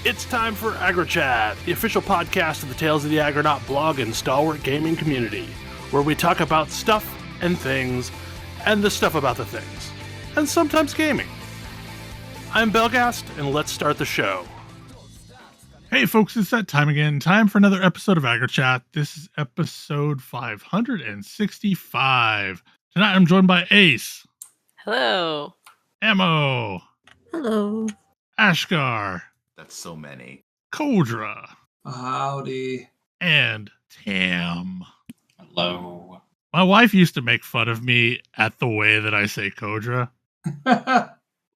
It's time for AggroChat, the official podcast of the Tales of the Aggronaut blog and stalwart gaming community, where we talk about stuff and things, and the stuff about the things, and sometimes gaming. I'm Belghast, and let's start the show. Hey folks, it's that time again. Time for another episode of AggroChat. This is episode 565. Tonight I'm joined by Ace. Hello. Ammo. Hello. Ashgar. That's so many. Kodra. Howdy. And Tam. Hello. My wife used to make fun of me at the way that I say Kodra.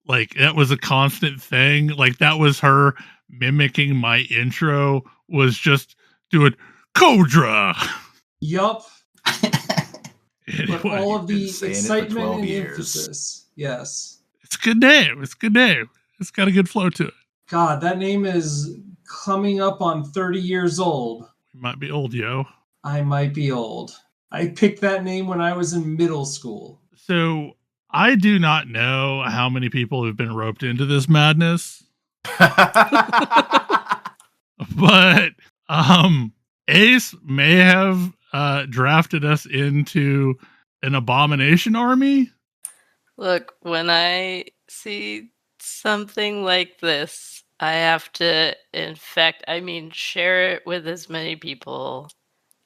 Like, that was a constant thing. Like, that was her mimicking my intro, was just doing Kodra. Yup. Anyway, But all of the saying it for excitement 12 and years. emphasis. Yes. it's a good name. It's a good name. It's got a good flow to it. God, that name is coming up on 30 years old. We might be old, yo. I might be old. I picked that name when I was in middle school. So I do not know how many people have been roped into this madness, but Ace may have drafted us into an abomination army. Look, when I see something like this, I have to share it with as many people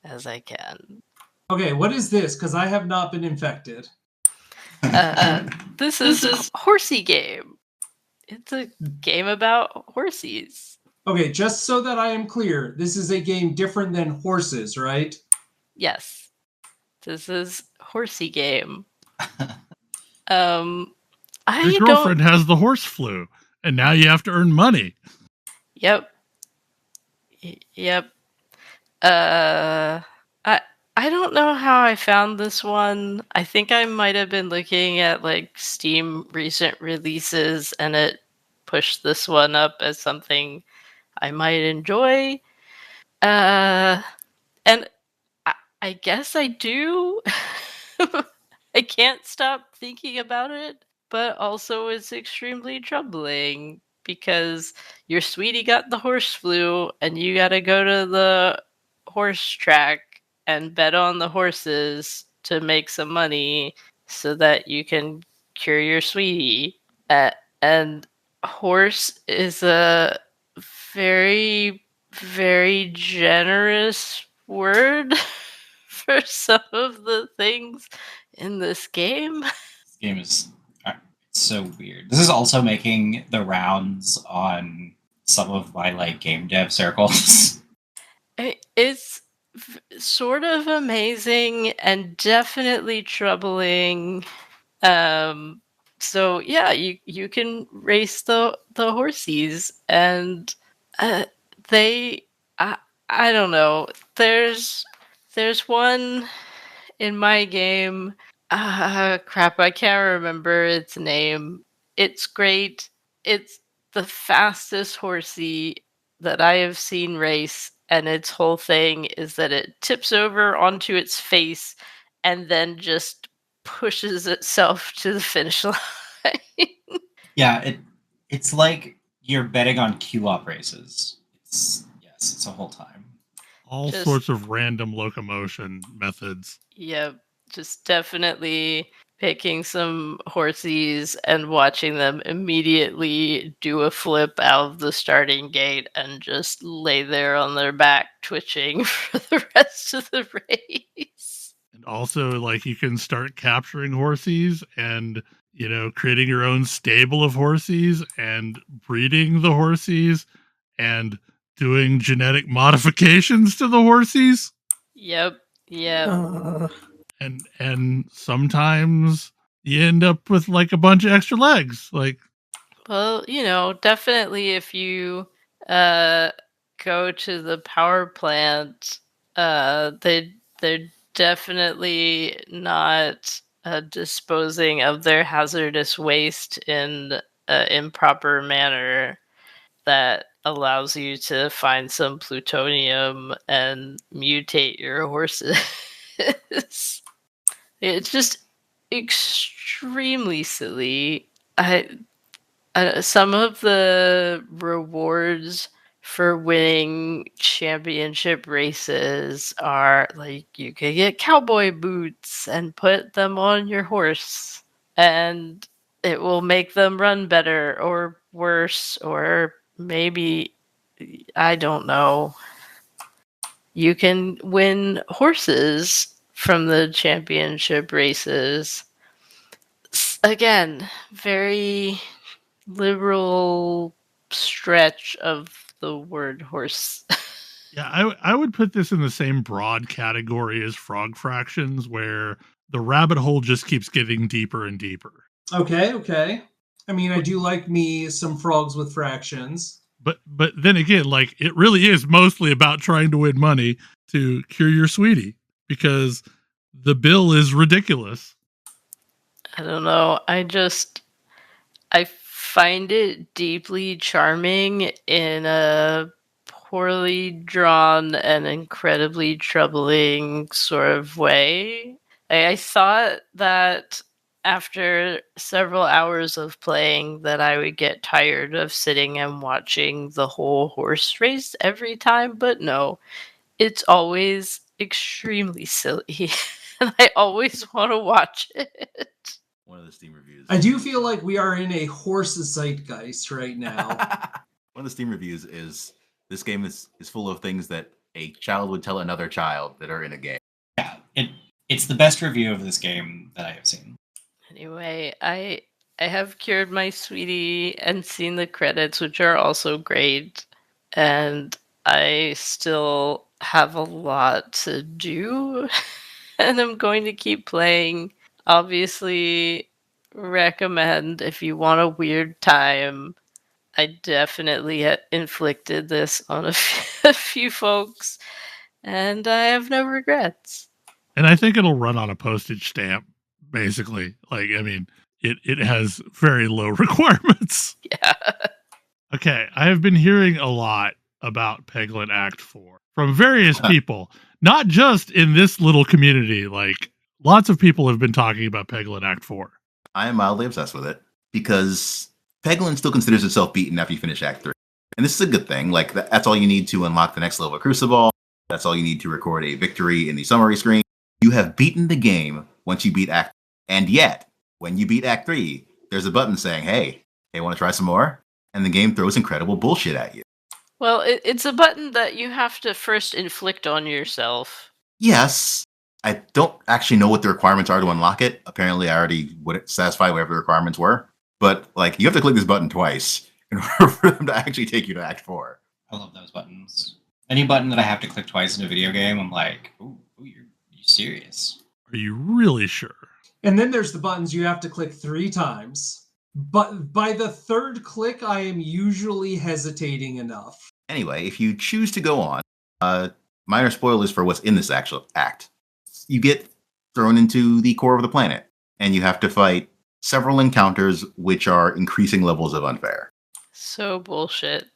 as I can. Okay, what is this? Because I have not been infected. This is Horsey Game. It's a game about horses. Okay, just so that I am clear, this is a game different than horses, right? Yes. This is Horsey Game. His girlfriend has the horse flu, and now you have to earn money. Yep. Yep. I don't know how I found this one. I think I might have been looking at like Steam recent releases, and it pushed this one up as something I might enjoy. And I guess I do. I can't stop thinking about it, but also it's extremely troubling because your sweetie got the horse flu and you gotta go to the horse track and bet on the horses to make some money so that you can cure your sweetie. And horse is a very, very generous word for some of the things in this game. This game is so weird. This is also making the rounds on some of my game dev circles. It's sort of amazing and definitely troubling. So yeah, you can race the horsies, and they I don't know. There's one in my game. Crap, I can't remember its name. It's great. It's the fastest horsey that I have seen race, and its whole thing is that it tips over onto its face and then just pushes itself to the finish line. Yeah, it's like you're betting on Q-op races. It's a whole time. All sorts of random locomotion methods. Yep, just definitely picking some horsies and watching them immediately do a flip out of the starting gate and just lay there on their back twitching for the rest of the race. And also, you can start capturing horsies and, creating your own stable of horsies and breeding the horsies and doing genetic modifications to the horsies. Yep. And sometimes you end up with a bunch of extra legs. Well, definitely if you go to the power plant, they're definitely not disposing of their hazardous waste in an improper manner that allows you to find some plutonium and mutate your horses. It's just extremely silly. Some of the rewards for winning championship races are like you could get cowboy boots and put them on your horse, and it will make them run better or worse, or maybe, I don't know. You can win horses from the championship races. Again, very liberal stretch of the word horse. Yeah, I would put this in the same broad category as frog fractions, where the rabbit hole just keeps getting deeper and deeper. Okay. I mean, I do like me some frogs with fractions. But then again, like, it really is mostly about trying to win money to cure your sweetie, because the bill is ridiculous. I don't know. I find it deeply charming in a poorly drawn and incredibly troubling sort of way. I thought that after several hours of playing that I would get tired of sitting and watching the whole horse race every time, but no. It's always extremely silly. And I always want to watch it. One of the Steam reviews. I do feel like we are in a horse zeitgeist right now. One of the Steam reviews is this game is full of things that a child would tell another child that are in a game. Yeah, it's the best review of this game that I have seen. Anyway, I have cured my sweetie and seen the credits, which are also great. And I still have a lot to do. And I'm going to keep playing. Obviously, recommend if you want a weird time. I definitely inflicted this on a few folks, and I have no regrets. And I think it'll run on a postage stamp, basically. Like, I mean, it has very low requirements. Yeah. Okay, I have been hearing a lot about Peglin Act 4 from various people, not just in this little community. Like, lots of people have been talking about Peglin Act 4. I am mildly obsessed with it because Peglin still considers itself beaten after you finish Act 3. And this is a good thing. Like, that's all you need to unlock the next level of Crucible. That's all you need to record a victory in the summary screen. You have beaten the game once you beat Act 3. And yet, when you beat Act 3, there's a button saying, hey, want to try some more? And the game throws incredible bullshit at you. Well, it's a button that you have to first inflict on yourself. Yes. I don't actually know what the requirements are to unlock it. Apparently, I already would satisfy whatever the requirements were. But, like, you have to click this button twice in order for them to actually take you to Act 4. I love those buttons. Any button that I have to click twice in a video game, I'm like, ooh, you're serious. Are you really sure? And then there's the buttons you have to click 3 times. But by the third click, I am usually hesitating enough. Anyway, if you choose to go on, minor spoilers for what's in this actual act. You get thrown into the core of the planet, and you have to fight several encounters which are increasing levels of unfair. So bullshit.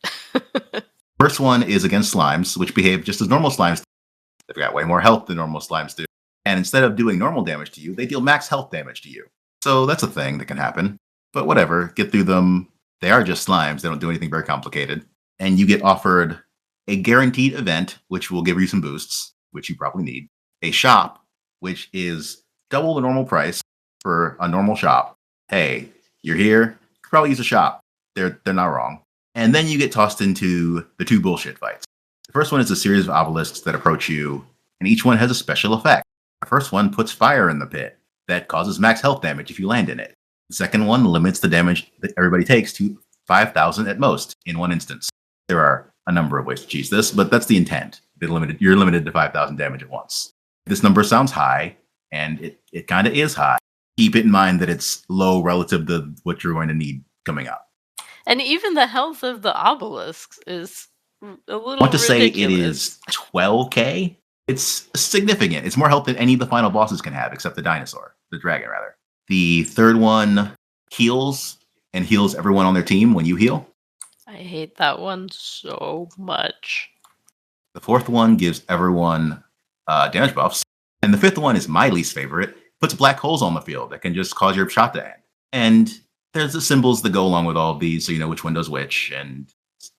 First one is against slimes, which behave just as normal slimes do. They've got way more health than normal slimes do. And instead of doing normal damage to you, they deal max health damage to you. So that's a thing that can happen. But whatever, get through them. They are just slimes. They don't do anything very complicated. And you get offered a guaranteed event, which will give you some boosts, which you probably need. A shop, which is double the normal price for a normal shop. Hey, you're here. You could probably use a shop. They're not wrong. And then you get tossed into the 2 bullshit fights. The first one is a series of obelisks that approach you, and each one has a special effect. The first one puts fire in the pit that causes max health damage if you land in it. The second one limits the damage that everybody takes to 5,000 at most in one instance. There are a number of ways to cheese this, but that's the intent. You're limited to 5,000 damage at once. This number sounds high, and it kind of is high. Keep it in mind that it's low relative to what you're going to need coming up. And even the health of the obelisks is a little I want to say it ridiculous. is 12k. It's significant. It's more health than any of the final bosses can have, except the dragon, rather. The third one heals and heals everyone on their team when you heal. I hate that one so much. The fourth one gives everyone damage buffs. And the fifth one is my least favorite. Puts black holes on the field that can just cause your shot to end. And There's the symbols that go along with all of these, so you know which one does which. And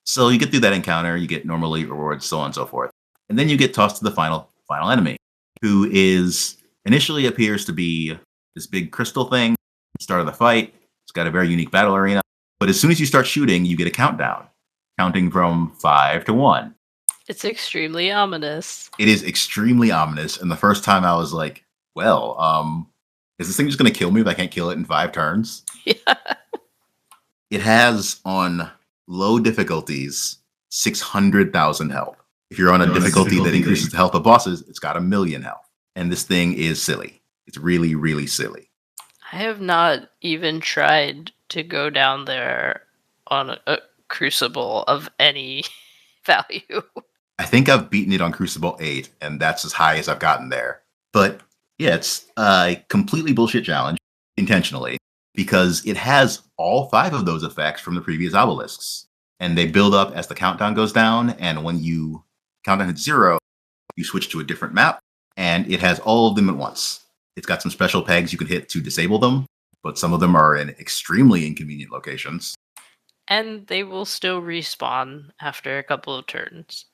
so you get through that encounter, you get normal elite rewards, so on and so forth. And then you get tossed to the final enemy, who is initially appears to be this big crystal thing. Start of the fight. It's got a very unique battle arena. But as soon as you start shooting, you get a countdown, counting from 5 to 1. It's extremely ominous. It is extremely ominous. And the first time I was like, well, is this thing just going to kill me if I can't kill it in 5 turns? Yeah. It has on low difficulties 600,000 health. If you're on a difficulty that increases the health of bosses, it's got 1,000,000 health. And this thing is silly. It's really, really silly. I have not even tried to go down there on a crucible of any value. I think I've beaten it on Crucible 8, and that's as high as I've gotten there. But yeah, it's a completely bullshit challenge, intentionally, because it has all 5 of those effects from the previous obelisks. And they build up as the countdown goes down, and when you countdown hits 0, you switch to a different map, and it has all of them at once. It's got some special pegs you can hit to disable them, but some of them are in extremely inconvenient locations. And they will still respawn after a couple of turns.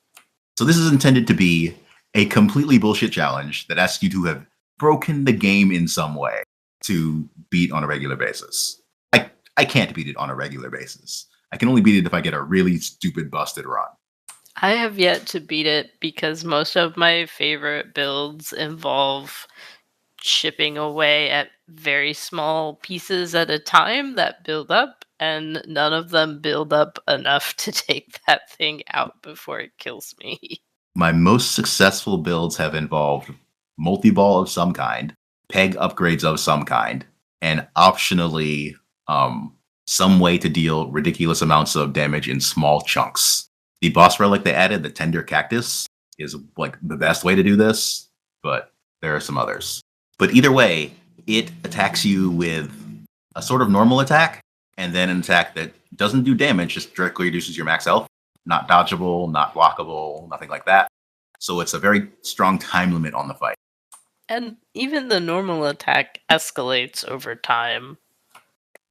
So this is intended to be a completely bullshit challenge that asks you to have broken the game in some way to beat on a regular basis. I can't beat it on a regular basis. I can only beat it if I get a really stupid busted run. I have yet to beat it because most of my favorite builds involve chipping away at very small pieces at a time that build up, and none of them build up enough to take that thing out before it kills me. My most successful builds have involved multi-ball of some kind, peg upgrades of some kind, and optionally some way to deal ridiculous amounts of damage in small chunks. The boss relic they added, the Tender Cactus, is like the best way to do this, but there are some others. But either way, it attacks you with a sort of normal attack, and then an attack that doesn't do damage, just directly reduces your max health. Not dodgeable, not blockable, nothing like that. So it's a very strong time limit on the fight. And even the normal attack escalates over time.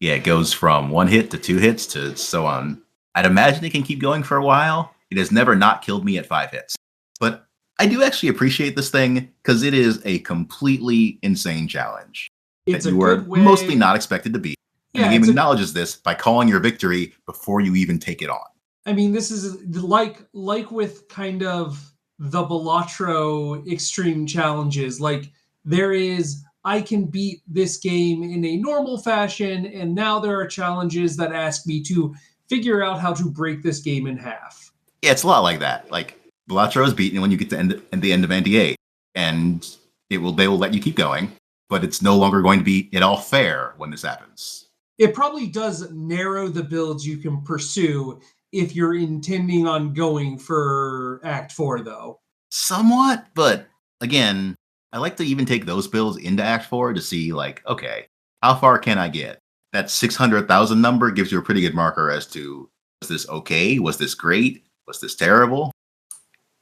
Yeah, it goes from 1 hit to 2 hits to so on. I'd imagine it can keep going for a while. It has never not killed me at 5 hits. But I do actually appreciate this thing because it is a completely insane challenge It's that a you were good way. mostly not expected to beat. And Yeah, the game it's a- acknowledges this by calling your victory before you even take it on. I mean, this is like with kind of the Balatro extreme challenges. Like there is, I can beat this game in a normal fashion, and now there are challenges that ask me to figure out how to break this game in half. Yeah, it's a lot like that. Like Balatro is beaten when you get to the end of ND8, and they will let you keep going, but it's no longer going to be at all fair when this happens. It probably does narrow the builds you can pursue if you're intending on going for Act 4, though. Somewhat, but again, I like to even take those builds into Act 4 to see, like, okay, how far can I get? That 600,000 number gives you a pretty good marker as to, was this okay? Was this great? Was this terrible?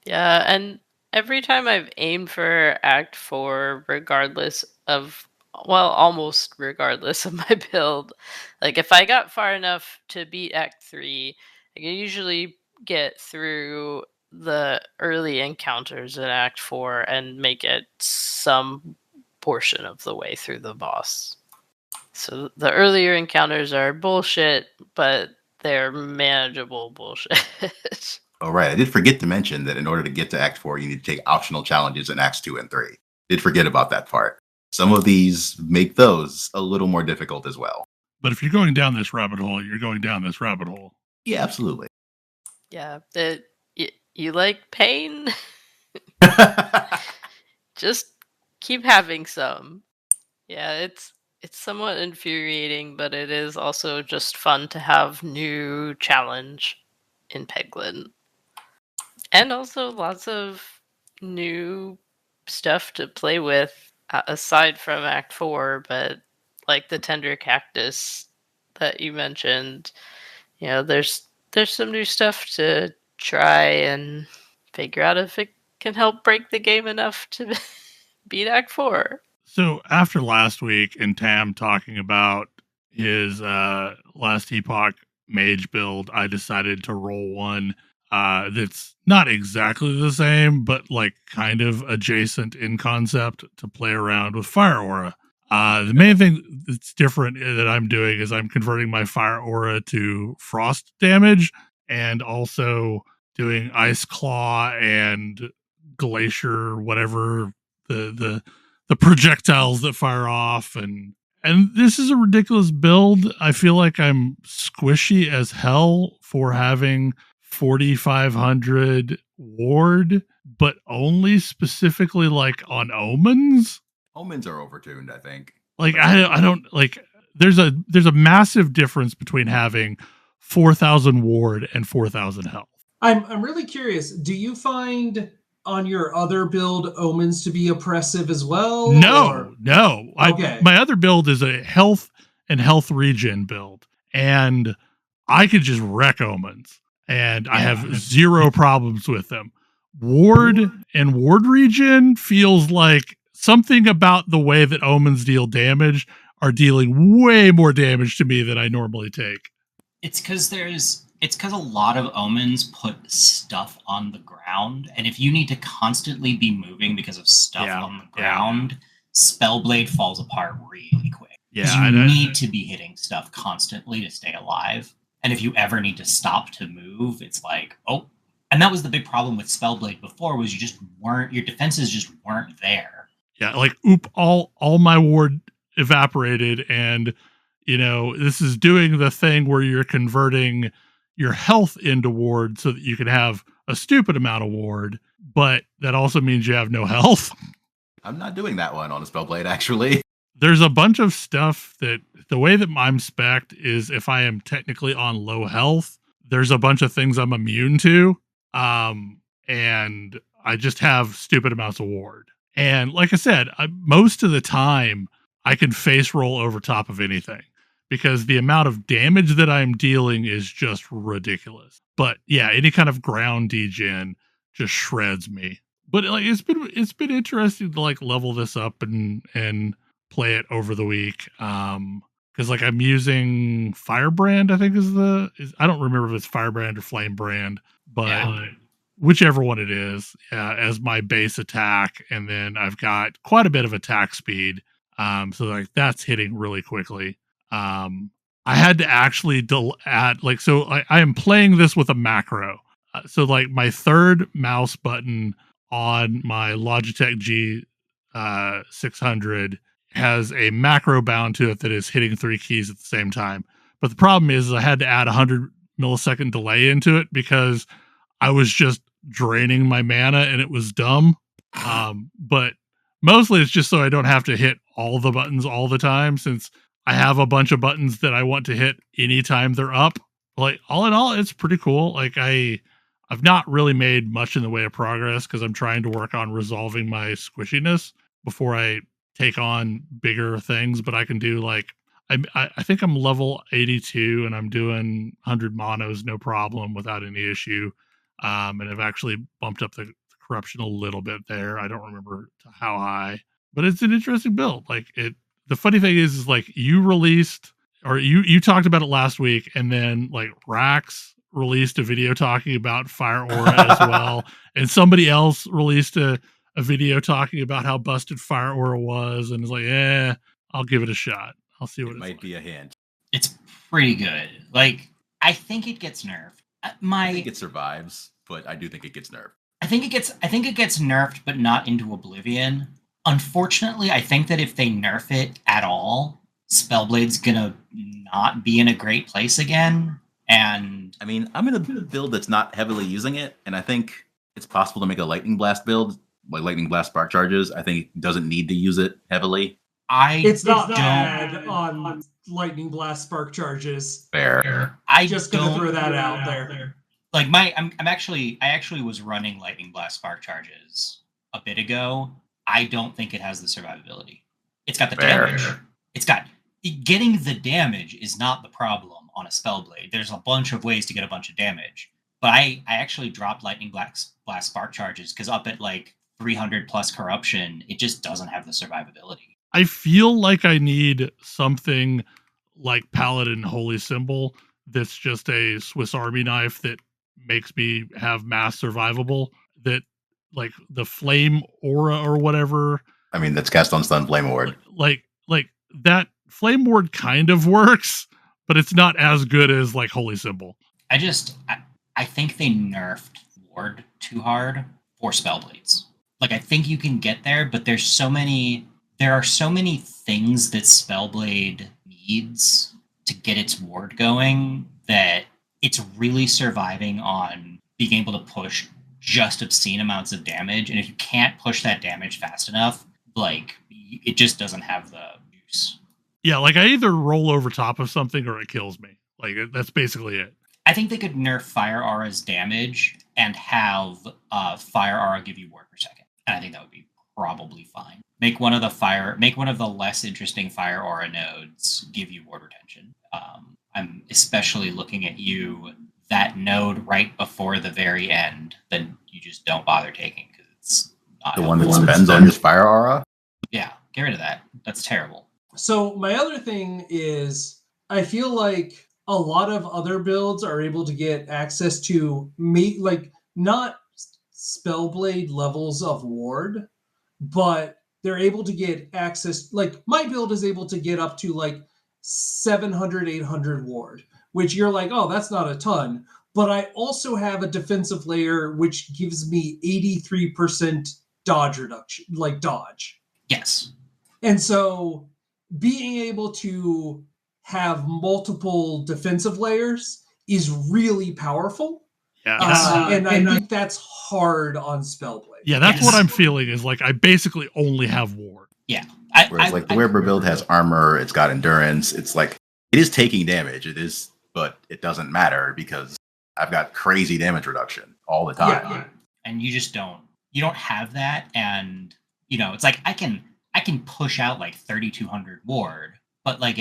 Yeah, and every time I've aimed for Act 4, regardless of, well, almost regardless of my build, like if I got far enough to beat Act 3, I can usually get through the early encounters in Act 4 and make it some portion of the way through the boss. So the earlier encounters are bullshit, but they're manageable bullshit. Oh, right. I did forget to mention that in order to get to Act 4, you need to take optional challenges in Acts 2 and 3. Did forget about that part. Some of these make those a little more difficult as well. But if you're going down this rabbit hole, you're going down this rabbit hole. Yeah, absolutely. Yeah, you like pain? Just keep having some. Yeah, it's somewhat infuriating, but it is also just fun to have new challenge in Peglin. And also lots of new stuff to play with aside from Act 4, but like the Tender Cactus that you mentioned, you know, there's some new stuff to try and figure out if it can help break the game enough to beat Act 4. So after last week and Tam talking about his Last Epoch Mage build, I decided to roll one that's not exactly the same, but like kind of adjacent in concept to play around with Fire Aura. The main thing that's different that I'm doing is I'm converting my Fire Aura to frost damage and also doing Ice Claw and Glacier, whatever the projectiles that fire off, and this is a ridiculous build. I feel like I'm squishy as hell for having 4,500 ward, but only specifically like on omens. Omens are overtuned, I think. Like I don't like. There's a massive difference between having 4,000 ward and 4,000 health. I'm really curious. Do you find on your other build omens to be oppressive as well? No. Okay. My other build is a health and health regen build, and I could just wreck omens, and I have zero problems with them. Ward and ward regen feels like something about the way that omens deal damage are dealing way more damage to me than I normally take. It's because a lot of omens put stuff on the ground, and if you need to constantly be moving because of stuff on the ground, Spellblade falls apart really quick. Because you need to be hitting stuff constantly to stay alive. And if you ever need to stop to move, it's like, oh. And that was the big problem with Spellblade before, was your defenses just weren't there. Yeah, like all my ward evaporated, and this is doing the thing where you're converting your health into ward so that you can have a stupid amount of ward, but that also means you have no health. I'm not doing that one on a Spellblade, actually. There's a bunch of stuff that the way that I'm spec'd is if I am technically on low health, there's a bunch of things I'm immune to. And I just have stupid amounts of ward. And like I said, most of the time I can face roll over top of anything because the amount of damage that I'm dealing is just ridiculous. But yeah, any kind of ground degen just shreds me. But like it's been interesting to like level this up and play it over the week. Because like I'm using Firebrand, I think is I don't remember if it's Firebrand or Flamebrand, but whichever one it is, as my base attack, and then I've got quite a bit of attack speed. So like that's hitting really quickly. I had to actually add like, so I am playing this with a macro. So like my third mouse button on my Logitech G 600 has a macro bound to it that is hitting 3 keys at the same time. But the problem is I had to add 100 millisecond delay into it because I was just draining my mana and it was dumb. But mostly it's just so I don't have to hit all the buttons all the time, since I have a bunch of buttons that I want to hit anytime they're up. Like all in all, it's pretty cool. Like I've not really made much in the way of progress because I'm trying to work on resolving my squishiness before I take on bigger things. But I can do like, I think I'm level 82 and I'm doing 100 monos no problem without any issue. And I've actually bumped up the corruption a little bit there. I don't remember how high, but it's an interesting build. Like the funny thing is like you released, or you talked about it last week, and then like Rax released a video talking about Fire Aura as well, and somebody else released a video talking about how busted Fire Aura was, and it's like, I'll give it a shot. I'll see what it might like. be a hint. It's pretty good. Like I think it gets nerfed. I think it survives, but I do think it gets nerfed. I think it gets nerfed, but not into oblivion. Unfortunately, I think that if they nerf it at all, Spellblade's gonna not be in a great place again. And I mean, I'm in a build that's not heavily using it, and I think it's possible to make a Lightning Blast build, like Lightning Blast Spark Charges. I think it doesn't need to use it heavily. It's not bad on Lightning Blast Spark Charges. Fair. I just gonna throw that out there. Like I actually was running Lightning Blast Spark Charges a bit ago. I don't think it has the survivability. It's got the damage. It's got getting the damage is not the problem on a Spellblade. There's a bunch of ways to get a bunch of damage. But I actually dropped Lightning Blast Spark Charges because up at like 300 plus corruption, it just doesn't have the survivability. I feel like I need something like Paladin Holy Symbol that's just a Swiss Army knife that makes me have mass survivable, that like the flame aura or whatever. I mean, that's cast on stun flame ward. Like that flame ward kind of works, but it's not as good as like Holy Symbol. I think they nerfed ward too hard for Spellblades. Like, I think you can get there, but there are so many things that Spellblade needs to get its ward going that it's really surviving on being able to push just obscene amounts of damage. And if you can't push that damage fast enough, like, it just doesn't have the use. Yeah, like I either roll over top of something or it kills me. Like, that's basically it. I think they could nerf Fire Aura's damage and have Fire Aura give you ward per second. And I think that would be probably fine. Make one of the less interesting Fire Aura nodes give you ward retention. I'm especially looking at you, that node right before the very end, then you just don't bother taking because it's not the one that spends on your Fire Aura? Yeah, get rid of that. That's terrible. So my other thing is, I feel like a lot of other builds are able to get access to not Spellblade levels of ward, but they're able to get access. Like, my build is able to get up to like 700, 800 ward, which you're like, oh, that's not a ton. But I also have a defensive layer which gives me 83% dodge reduction, like dodge. Yes. And so being able to have multiple defensive layers is really powerful. Yeah. And I think that's hard on Spellblade. Yeah, that's what I'm feeling is like I basically only have ward. Yeah. Whereas the Weber build has armor, it's got endurance. It's like, it is taking damage. It is, but it doesn't matter because I've got crazy damage reduction all the time. Yeah. And you don't have that. And, it's like I can push out like 3,200 ward, but like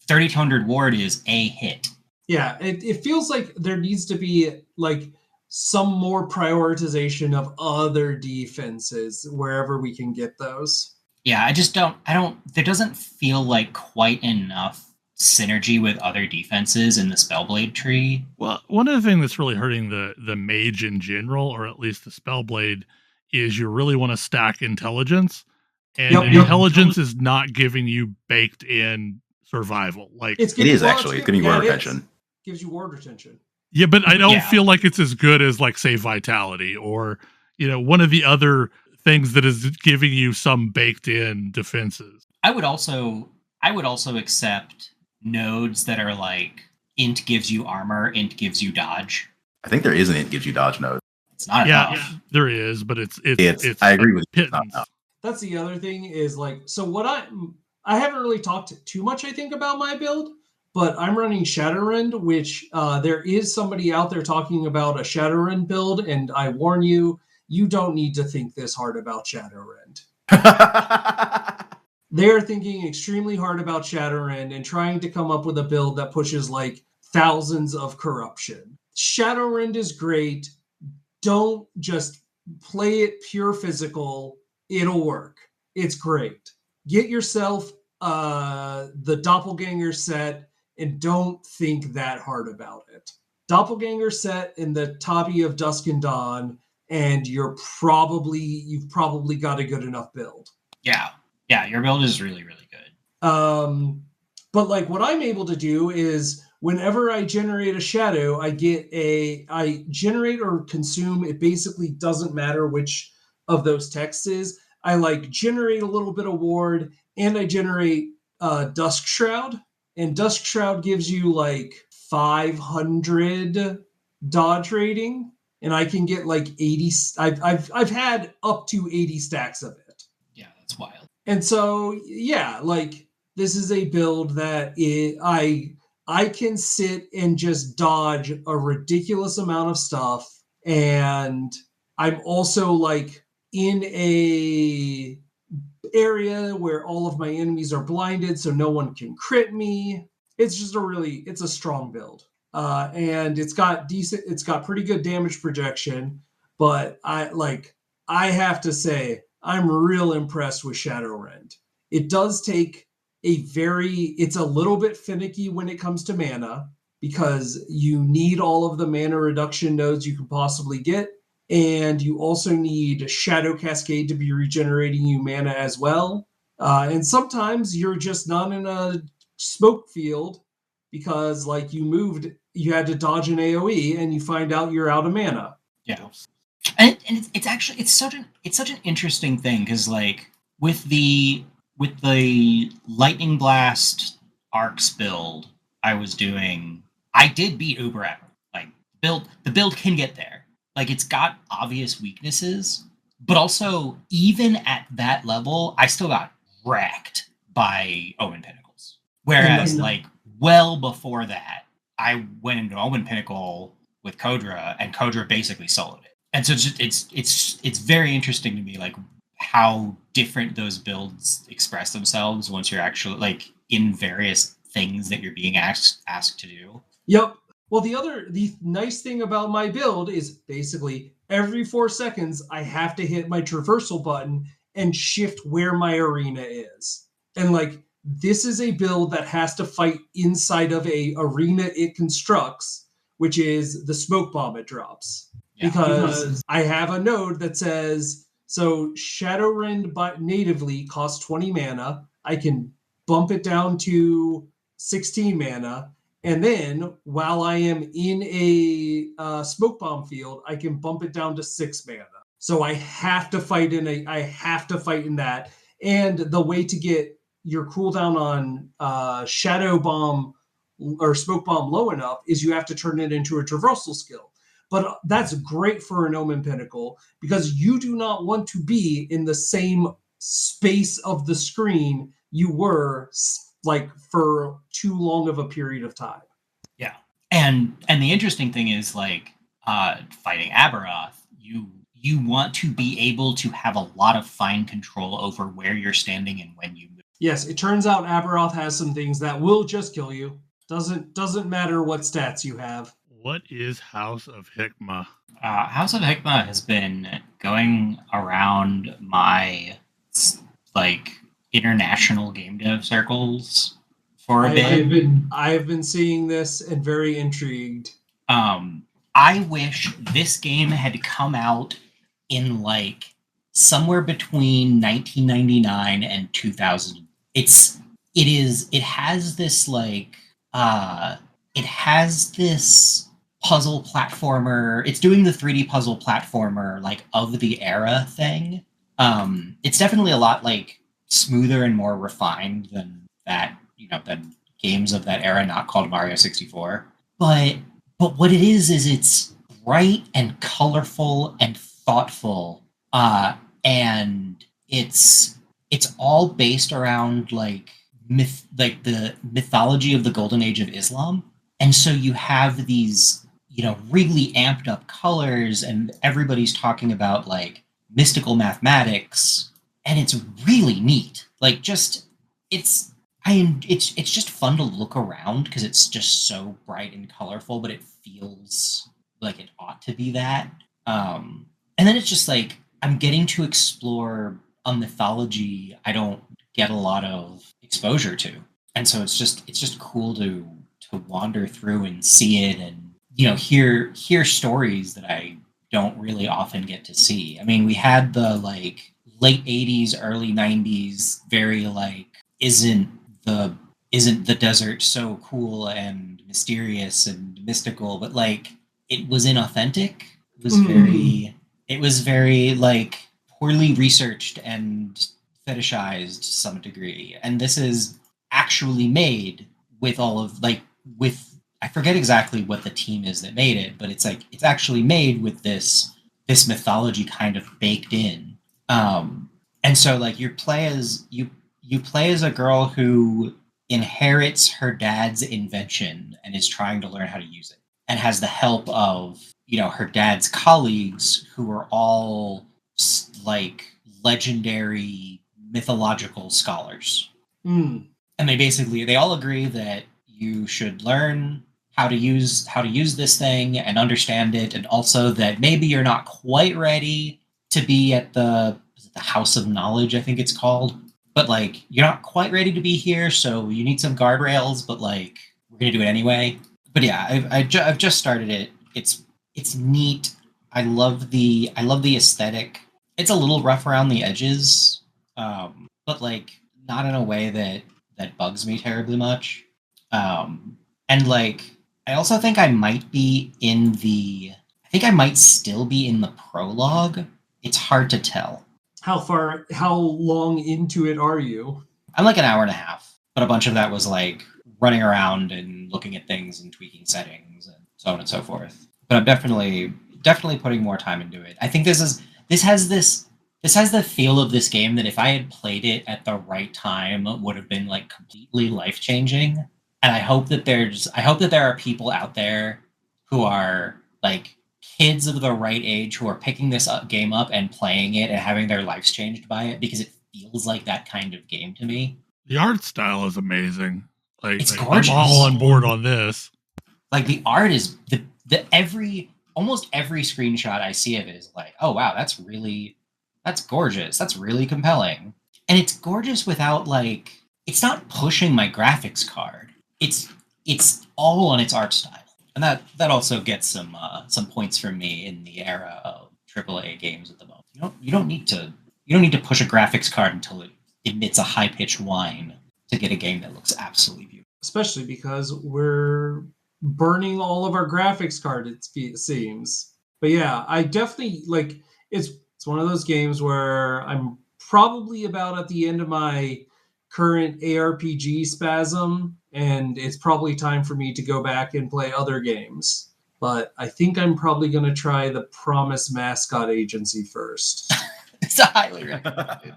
3,200 ward is a hit. Yeah, it feels like there needs to be like some more prioritization of other defenses wherever we can get those. Yeah, there doesn't feel like quite enough synergy with other defenses in the Spellblade tree. Well, one of the things that's really hurting the Mage in general, or at least the Spellblade, is you really want to stack intelligence. And intelligence is not giving you baked in survival. Like it is actually. It's giving you ward retention. Gives you ward retention. Yeah, but I don't feel like it's as good as like say Vitality or one of the other things that is giving you some baked in defenses. I would also accept nodes that are like int gives you armor, int gives you dodge. I think there is an int gives you dodge node. It's not enough. There is, but it's I agree with you. That's the other thing is like, so what I haven't really talked too much, I think, about my build, but I'm running Shadowrend, which there is somebody out there talking about a Shadowrend build, and I warn you, you don't need to think this hard about Shadowrend. They're thinking extremely hard about Shadowrend and trying to come up with a build that pushes like thousands of corruption. Shadowrend is great. Don't just play it pure physical. It'll work. It's great. Get yourself the Doppelganger set and don't think that hard about it. Doppelganger set in the Tabi of Dusk and Dawn, and you've probably got a good enough build. Yeah, your build is really, really good. But like what I'm able to do is whenever I generate a shadow, I generate or consume, it basically doesn't matter which of those texts is. I like generate a little bit of ward and I generate Dusk Shroud. And Dusk Shroud gives you like 500 dodge rating. And I can get like 80. I've had up to 80 stacks of it. Yeah, that's wild. And so, yeah, like this is a build that I can sit and just dodge a ridiculous amount of stuff. And I'm also like in a area where all of my enemies are blinded, so no one can crit me. It's just it's a strong build. And it's got pretty good damage projection, but I have to say, I'm real impressed with Shadowrend. It does take it's a little bit finicky when it comes to mana, because you need all of the mana reduction nodes you can possibly get, and you also need Shadow Cascade to be regenerating you mana as well. And sometimes you're just not in a smoke field because, like, you had to dodge an AoE and you find out you're out of mana. Yeah, and it's actually such an interesting thing, because like with the Lightning Blast Arcs build I was doing, I did beat Uber Aggro. Like the build can get there. Like, it's got obvious weaknesses, but also even at that level, I still got wrecked by Omen Pinnacles. Whereas like well before that, I went into Omen Pinnacle with Kodra, and Kodra basically soloed it. And so it's very interesting to me, like, how different those builds express themselves once you're actually like in various things that you're being asked to do. Yep. Well, the nice thing about my build is basically every 4 seconds I have to hit my traversal button and shift where my arena is. And like, this is a build that has to fight inside of a arena it constructs, which is the smoke bomb it drops. Yeah, because I have a node that says, so Shadowrend natively costs 20 mana. I can bump it down to 16 mana. And then while I am in a smoke bomb field, I can bump it down to 6 mana. So I have to fight in that. And the way to get your cooldown on Shadow Bomb or Smoke Bomb low enough is you have to turn it into a traversal skill. But that's great for an Omen Pinnacle, because you do not want to be in the same space of the screen you were like for too long of a period of time. Yeah. And the interesting thing is, like, fighting Aberoth, you want to be able to have a lot of fine control over where you're standing and when you move. Yes, it turns out Aberoth has some things that will just kill you. Doesn't matter what stats you have. What is House of Hikmah? House of Hikmah has been going around my like international game dev circles for a bit. I've been seeing this and very intrigued. I wish this game had come out in like somewhere between 1999 and 2000. It has this like it has this puzzle platformer. It's doing the 3D puzzle platformer like of the era thing. It's definitely a lot like smoother and more refined than that, than games of that era not called Mario 64. But what it is it's bright and colorful and thoughtful, and it's all based around like the mythology of the Golden Age of Islam. And so you have these really amped up colors, and everybody's talking about like mystical mathematics, and it's really neat. Like, it's just fun to look around because it's just so bright and colorful, but it feels like it ought to be that. And then it's just like I'm getting to explore a mythology I don't get a lot of exposure to, and so it's just cool to wander through and see it, and hear stories that I don't really often get to see. I mean, we had the like late 80s, early 90s, very like isn't the desert so cool and mysterious and mystical, but like it was inauthentic. It was very like poorly researched and fetishized to some degree. And this is actually made with all of like I forget exactly what the team is that made it, but it's actually made with this mythology kind of baked in. And so like you play as a girl who inherits her dad's invention and is trying to learn how to use it, and has the help of her dad's colleagues who are all like legendary mythological scholars. And they all agree that you should learn how to use this thing and understand it, and also that maybe you're not quite ready to be at the House of Knowledge, I think it's called. but like you're not quite ready to be here, so you need some guardrails, but like we're gonna do it anyway. But yeah, I've just started it. It's neat. I love the aesthetic. It's a little rough around the edges, but like not in a way that bugs me terribly much. And like I also think I might still be in the prologue. It's hard to tell. How long into it are you? I'm like an hour and a half, but a bunch of that was like running around and looking at things and tweaking settings and so on and so forth. But I'm definitely putting more time into it. I think this has the feel of this game that if I had played it at the right time would have been like completely life-changing. And I hope that there are people out there who are like kids of the right age who are picking this game up and playing it and having their lives changed by it, because it feels like that kind of game to me. The art style is amazing. It's gorgeous. I'm all on board on this. Like the art is almost every screenshot I see of it is like, oh wow, that's gorgeous. That's really compelling. And it's gorgeous without like, it's not pushing my graphics card. It's all on its art style. And that also gets some points from me in the era of AAA games at the moment. You don't need to push a graphics card until it emits a high-pitched whine to get a game that looks absolutely beautiful. Especially because we're burning all of our graphics card, it seems. But yeah, I definitely like it's one of those games where I'm probably about at the end of my current ARPG spasm, and it's probably time for me to go back and play other games. But I think I'm probably going to try the Promise Mascot Agency first. It's highly recommended.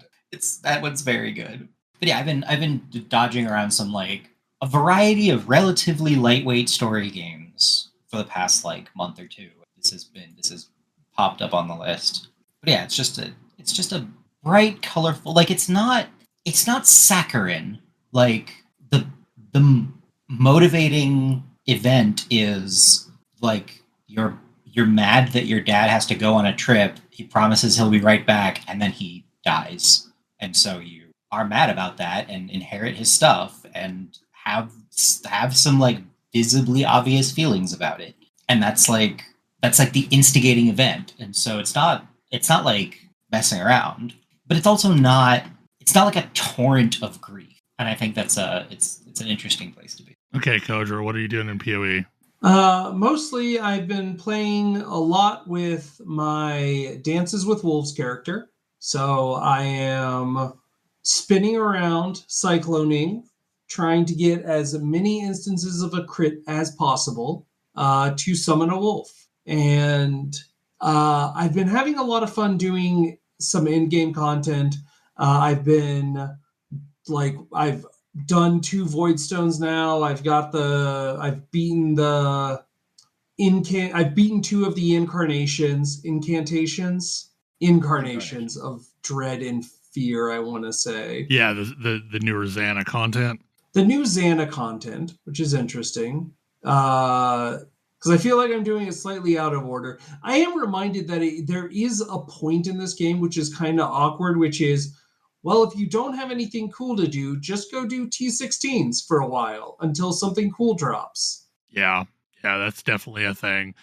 That one's very good. But yeah, I've been dodging around some like a variety of relatively lightweight story games for the past like month or two. This has popped up on the list. But yeah, it's just a bright, colorful, like it's not saccharine. Like the motivating event is like you're mad that your dad has to go on a trip. He promises he'll be right back, and then he dies. And so you are mad about that and inherit his stuff and have some like visibly obvious feelings about it. And that's like the instigating event. And so it's not like messing around, but it's also not like a torrent of grief. And I think it's an interesting place to be. Okay, Kodra, what are you doing in PoE? Mostly I've been playing a lot with my Dances with Wolves character. So I am spinning around, cycloning, trying to get as many instances of a crit as possible to summon a wolf. And I've been having a lot of fun doing some in-game content. I've done 2 Void Stones now. I've beaten 2 of the incarnations of dread and fear, I want to say. Yeah, the newer Xana content. The new Xana content, which is interesting. Because I feel like I'm doing it slightly out of order. I am reminded that there is a point in this game which is kind of awkward, which is, well, if you don't have anything cool to do, just go do T16s for a while until something cool drops. Yeah, that's definitely a thing.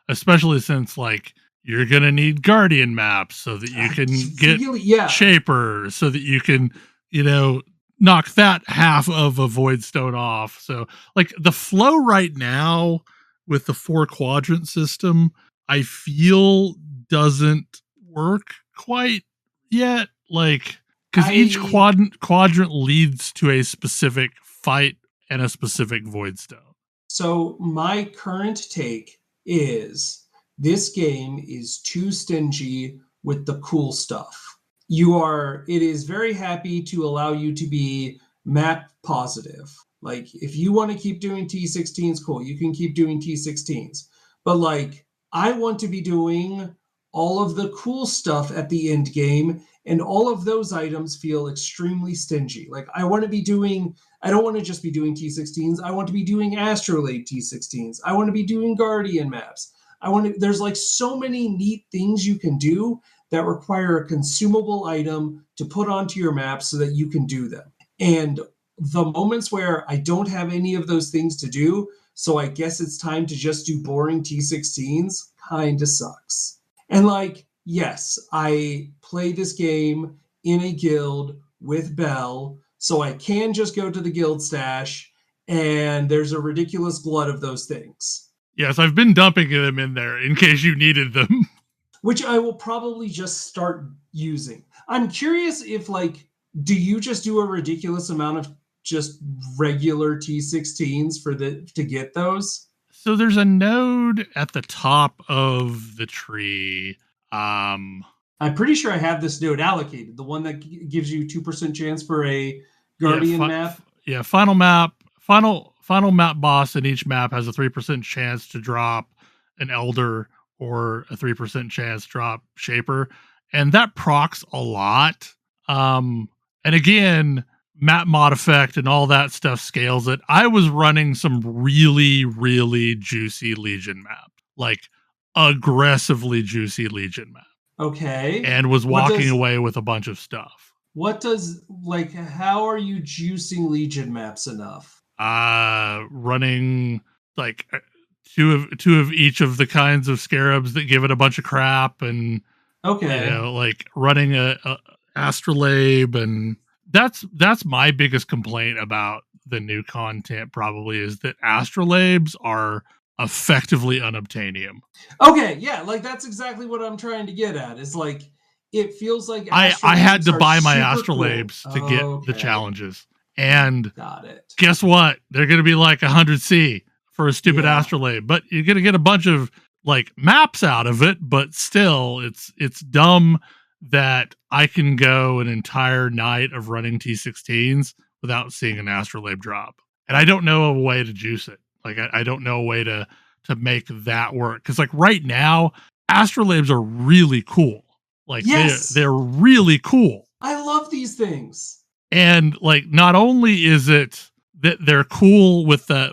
Especially since, like, you're going to need Guardian maps so that you can get Shaper, so that you can, knock that half of a Void Stone off. So, like, the flow right now with the 4-quadrant system, I feel doesn't work quite yet. Like, because each quadrant leads to a specific fight and a specific Void Stone. So my current take is this game is too stingy with the cool stuff. It is very happy to allow you to be map positive. Like, if you want to keep doing T16s, cool, you can keep doing T16s. But, like, I want to be doing all of the cool stuff at the end game, and all of those items feel extremely stingy. Like, I don't want to just be doing T16s. I want to be doing Astrolabe T16s. I want to be doing Guardian maps. There's, like, so many neat things you can do that require a consumable item to put onto your map so that you can do them. And the moments where I don't have any of those things to do, so I guess it's time to just do boring T16s, kind of sucks. And like, yes, I play this game in a guild with Bell, so I can just go to the guild stash, and there's a ridiculous glut of those things. Yes, I've been dumping them in there in case you needed them. Which I will probably just start using. I'm curious if, like, do you just do a ridiculous amount of just regular T16s to get those? So there's a node at the top of the tree. I'm pretty sure I have this node allocated. The one that gives you 2% chance for a Guardian map. Yeah, final map boss in each map has a 3% chance to drop an Elder or a 3% chance drop Shaper. And that procs a lot. And again, map mod effect and all that stuff scales it. I was running some really, really juicy Legion map. Like aggressively juicy Legion map. Okay. And was walking away with a bunch of stuff. How are you juicing Legion maps enough? Running like two of each of the kinds of scarabs that give it a bunch of crap, and like running a astrolabe, and that's my biggest complaint about the new content probably is that astrolabes are effectively unobtainium. Okay, yeah, like that's exactly what I'm trying to get at. Is like it feels like I had to buy my astrolabes to get the challenges. And got it. Guess what? They're going to be like 100C for a stupid astrolabe, but you're going to get a bunch of like maps out of it. But still, it's dumb that I can go an entire night of running T16s without seeing an astrolabe drop, and I don't know a way to juice it. Like I don't know a way to make that work, because like right now, astrolabes are really cool. Like they're really cool. I love these things. And like, not only is it that they're cool with the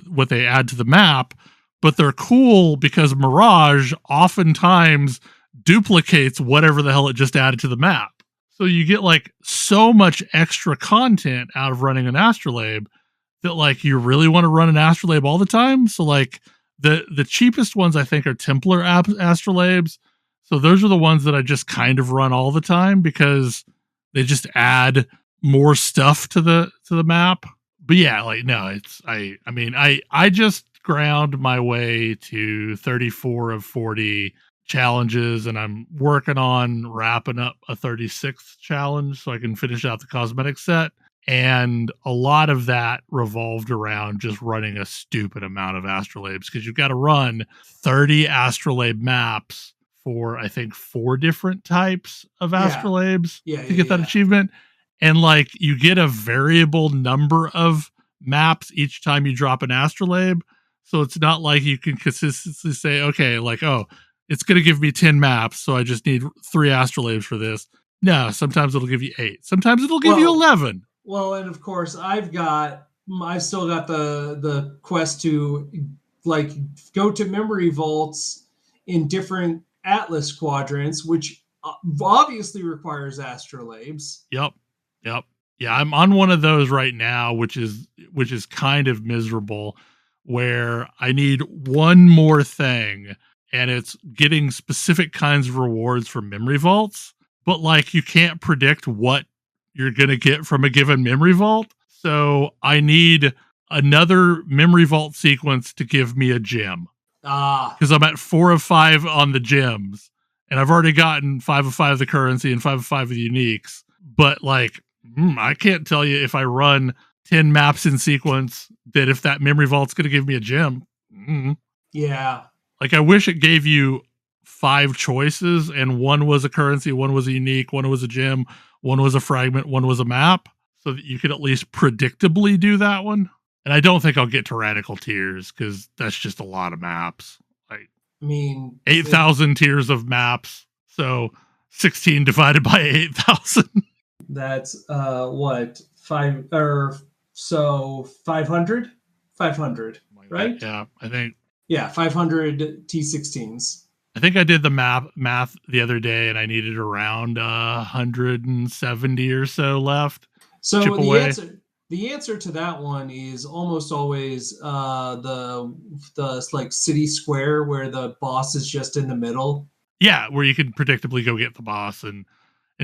what they add to the map, but they're cool because Mirage oftentimes duplicates whatever the hell it just added to the map. So you get like so much extra content out of running an astrolabe that like you really want to run an astrolabe all the time. So like the cheapest ones I think are Templar astrolabes. So those are the ones that I just kind of run all the time because they just add more stuff to the map. But yeah, like no, I just ground my way to 34 of 40 challenges, and I'm working on wrapping up a 36th challenge so I can finish out the cosmetic set. And a lot of that revolved around just running a stupid amount of astrolabes, because you've got to run 30 astrolabe maps for I think 4 different types of astrolabes to get that achievement. And like you get a variable number of maps each time you drop an astrolabe. So it's not like you can consistently say, okay, like, oh, it's going to give me 10 maps, so I just need 3 astrolabes for this. No, sometimes it'll give you 8. Sometimes it'll give you 11. Well, and of course I've still got the quest to like go to memory vaults in different Atlas quadrants, which obviously requires astrolabes. Yep. Yeah, I'm on one of those right now, which is kind of miserable, where I need one more thing, and it's getting specific kinds of rewards for memory vaults, but like you can't predict what you're going to get from a given memory vault. So I need another memory vault sequence to give me a gem. Because I'm at 4 of 5 on the gems, and I've already gotten 5 of 5 of the currency and 5 of 5 of the uniques. But like, I can't tell you if I run 10 maps in sequence that if that memory vault's going to give me a gem. Yeah. Like I wish it gave you 5 choices, and one was a currency, one was a unique, one was a gem, one was a fragment, one was a map, so that you could at least predictably do that one. And I don't think I'll get Tyrannical Tiers, because that's just a lot of maps. Like, 8,000 tiers of maps. So 16 divided by 8,000. That's what 5 or so 500, 500, right? Yeah, I think. Yeah, 500 T16s. I think I did the math the other day, and I needed around 170 or so left. So the answer to that one is almost always the like city square where the boss is just in the middle. Yeah, where you can predictably go get the boss and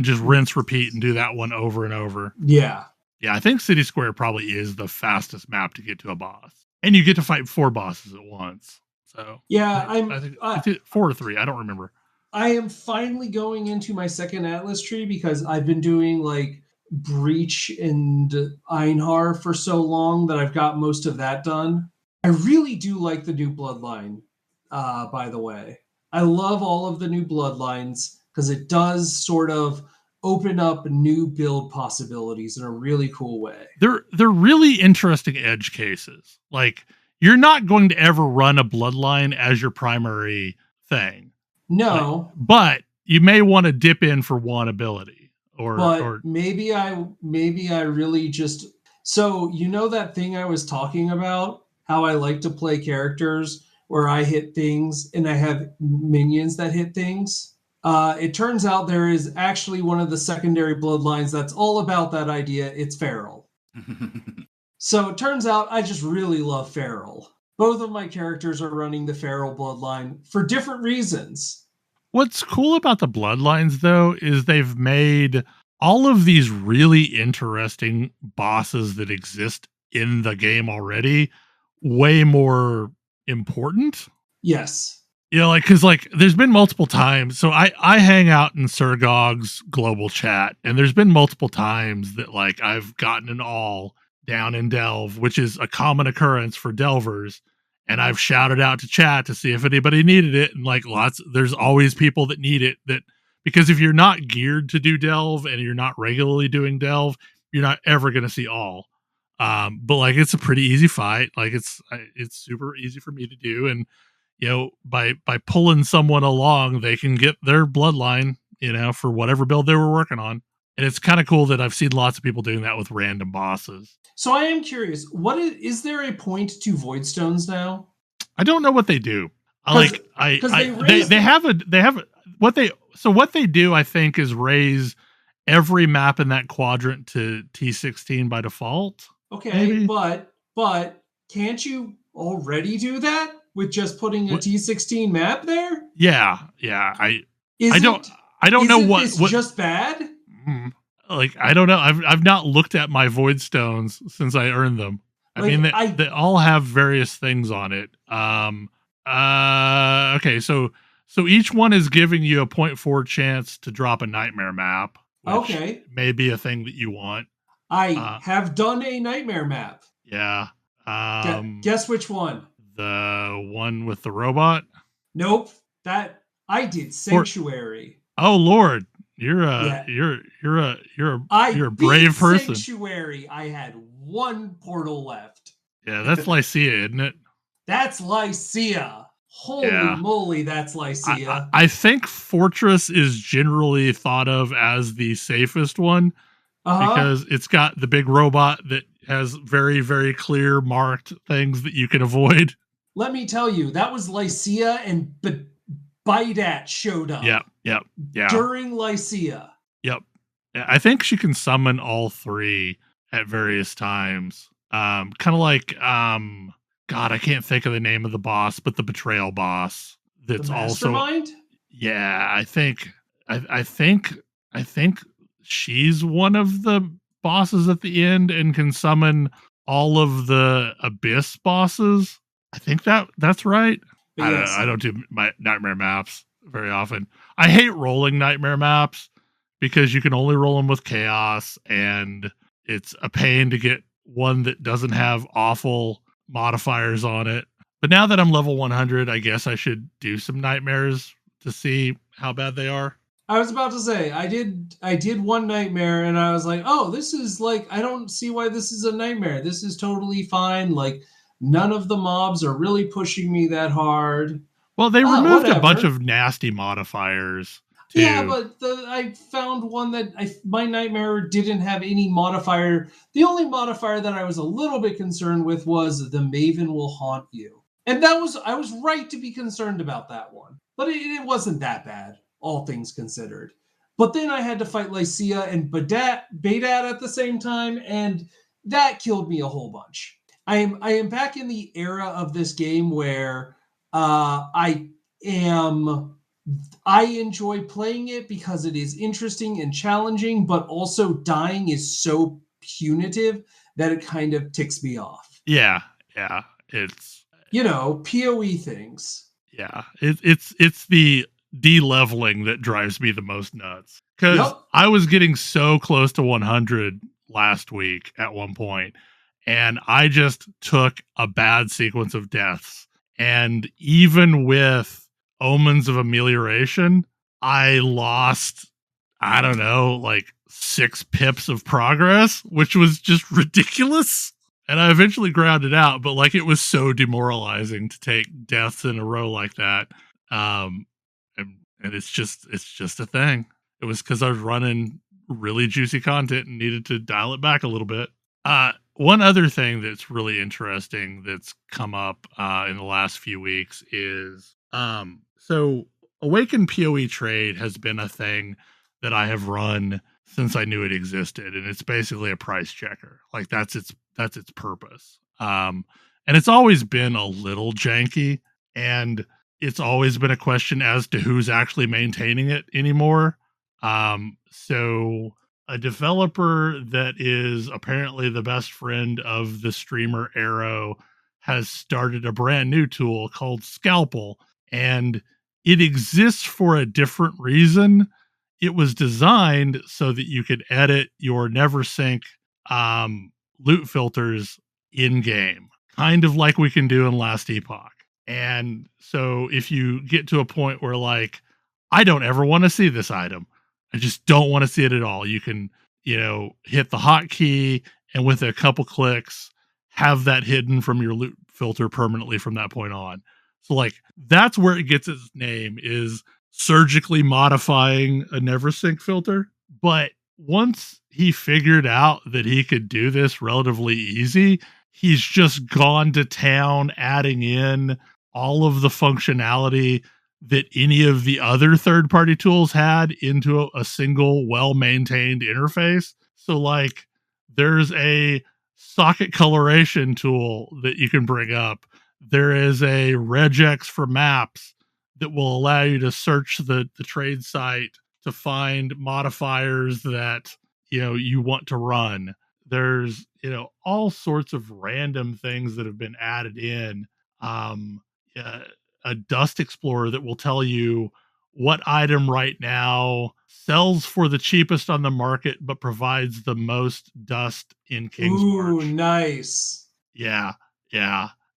just rinse, repeat, and do that one over and over. Yeah. Yeah, I think City Square probably is the fastest map to get to a boss. And you get to fight 4 bosses at once. So yeah, I think 4 or 3, I don't remember. I am finally going into my second Atlas tree because I've been doing like Breach and Einhar for so long that I've got most of that done. I really do like the new Bloodline, by the way. I love all of the new Bloodlines because it does sort of open up new build possibilities in a really cool way. They're really interesting edge cases. Like, you're not going to ever run a Bloodline as your primary thing. No. But you may want to dip in for one ability. Or maybe I really just... So, you know that thing I was talking about? How I like to play characters where I hit things and I have minions that hit things? It turns out there is actually one of the secondary bloodlines that's all about that idea. It's Feral. So it turns out I just really love Feral. Both of my characters are running the Feral bloodline for different reasons. What's cool about the bloodlines, though, is they've made all of these really interesting bosses that exist in the game already way more important. Yes. You know, like, because like there's been multiple times. So I hang out in Surgog's global chat, and there's been multiple times that like I've gotten an all down in Delve, which is a common occurrence for Delvers. And I've shouted out to chat to see if anybody needed it. And like there's always people that need it, because if you're not geared to do Delve and you're not regularly doing Delve, you're not ever going to see all. But like, it's a pretty easy fight. Like it's super easy for me to do. And, you know, by pulling someone along, they can get their bloodline, you know, for whatever build they were working on. And it's kind of cool that I've seen lots of people doing that with random bosses. So I am curious, is there a point to Voidstones now? I don't know what they do. What they do, I think, is raise every map in that quadrant to T16 by default. Okay, maybe? but can't you already do that with just putting a T16 map there? Yeah. I don't know what it's just bad. Like, I don't know. I've not looked at my void stones since I earned them. I mean, they all have various things on it. Okay, so each one is giving you a 0.4 chance to drop a nightmare map. Which may be a thing that you want. I have done a nightmare map. Yeah. Guess which one? The one with the robot? Nope. That I did Sanctuary. Oh Lord. You're a brave person. Sanctuary. I had one portal left. Yeah, that's Lycia, isn't it? That's Lycia. Holy moly, that's Lycia. I think Fortress is generally thought of as the safest one because it's got the big robot that has very, very clear marked things that you can avoid. Let me tell you, that was Lycia and Bidat showed up. Yep. During Lycia. Yep. I think she can summon all 3 at various times. Kind of like God, I can't think of the name of the boss, but the betrayal boss. That's the Mastermind? Also. Yeah, I think she's one of the bosses at the end and can summon all of the Abyss bosses. I think that's right. I don't do my nightmare maps very often. I hate rolling nightmare maps because you can only roll them with chaos, and it's a pain to get one that doesn't have awful modifiers on it. But now that I'm level 100, I guess I should do some nightmares to see how bad they are. I was about to say, I did one nightmare and I was like, oh, this is like, I don't see why this is a nightmare. This is totally fine. Like, none of the mobs are really pushing me that hard. Well, they removed a bunch of nasty modifiers too. Yeah, but I found one that my nightmare didn't have any modifier. The only modifier that I was a little bit concerned with was the Maven will haunt you. And I was right to be concerned about that one. but it wasn't that bad, all things considered. But then I had to fight Lycia and Bedad at the same time, and that killed me a whole bunch. I am back in the era of this game where I enjoy playing it because it is interesting and challenging, but also dying is so punitive that it kind of ticks me off. Yeah. It's PoE things. Yeah, it's the de-leveling that drives me the most nuts. Because I was getting so close to 100 last week at one point, and I just took a bad sequence of deaths. And even with Omens of Amelioration, I lost, I don't know, like 6 pips of progress, which was just ridiculous. And I eventually ground it out, but like it was so demoralizing to take deaths in a row like that. And it's just a thing. It was because I was running really juicy content and needed to dial it back a little bit. One other thing that's really interesting that's come up in the last few weeks is so Awakened PoE trade has been a thing that I have run since I knew it existed, and it's basically a price checker. Like that's its purpose. And it's always been a little janky, and it's always been a question as to who's actually maintaining it anymore. So a developer that is apparently the best friend of the streamer Arrow has started a brand new tool called Scalpel, and it exists for a different reason. It was designed so that you could edit your NeverSync loot filters in game, kind of like we can do in Last Epoch. And so if you get to a point where like, I don't ever want to see this item, I just don't want to see it at all, you can, hit the hotkey and with a couple clicks, have that hidden from your loot filter permanently from that point on. So like, that's where it gets its name, is surgically modifying a NeverSync filter. But once he figured out that he could do this relatively easy, he's just gone to town adding in all of the functionality that any of the other third-party tools had into a single well-maintained interface. So like there's a socket coloration tool that you can bring up. There is a regex for maps that will allow you to search the trade site to find modifiers that you want to run. There's all sorts of random things that have been added in. A dust explorer that will tell you what item right now sells for the cheapest on the market but provides the most dust in Kingsmarch. Ooh, nice. Yeah.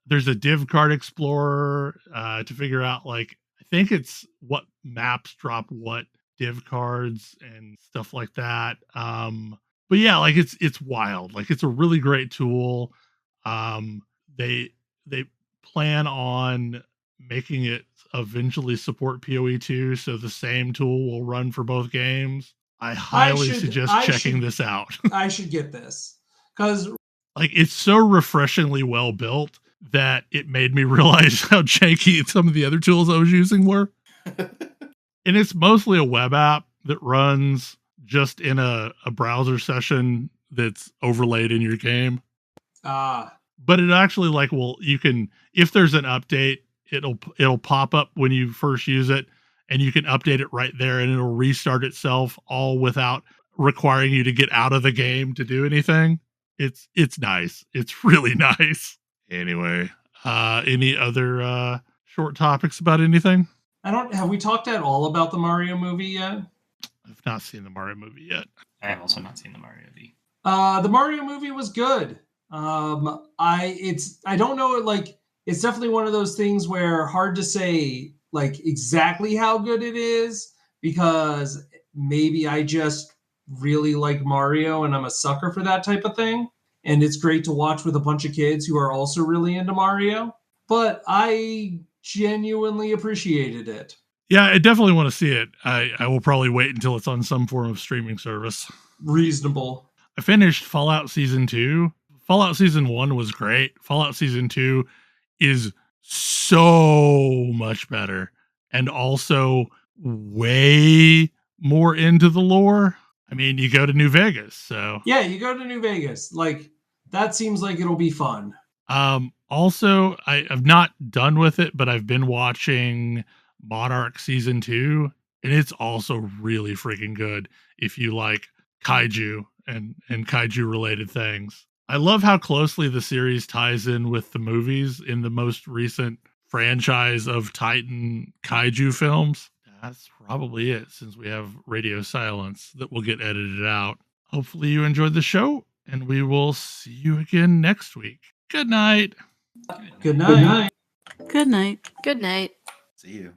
There's a div card explorer to figure out, like, I think it's what maps drop what div cards and stuff like that. But yeah, like it's wild. Like it's a really great tool. They plan on making it eventually support PoE2, so the same tool will run for both games. I highly suggest checking this out. I should get this because like it's so refreshingly well built that it made me realize how janky some of the other tools I was using were. And it's mostly a web app that runs just in a browser session that's overlaid in your game. But it actually you can, if there's an update, it'll pop up when you first use it, and you can update it right there, and it'll restart itself all without requiring you to get out of the game to do anything. It's nice. It's really nice. Anyway, any other short topics about anything? Have we talked at all about the Mario movie yet? I've not seen the Mario movie yet. I have also not seen the Mario movie. The Mario movie was good. I don't know, like, it's definitely one of those things where hard to say like exactly how good it is, because maybe I just really like Mario and I'm a sucker for that type of thing. And it's great to watch with a bunch of kids who are also really into Mario. But I genuinely appreciated it. Yeah, I definitely want to see it. I will probably wait until it's on some form of streaming service. Reasonable. I finished Fallout Season 2. Fallout Season 1 was great. Fallout Season 2 is so much better. and also way more into the lore. I mean, you go to New Vegas, so Yeah, you go to New Vegas. Like, that seems like it'll be fun. Also, I've not done with it, but I've been watching Monarch season 2, and it's also really freaking good if you like kaiju and kaiju related things. I love how closely the series ties in with the movies in the most recent franchise of Titan kaiju films. That's probably it, since we have radio silence that will get edited out. Hopefully you enjoyed the show, and we will see you again next week. Good night. Good night. Good night. Good night. See you.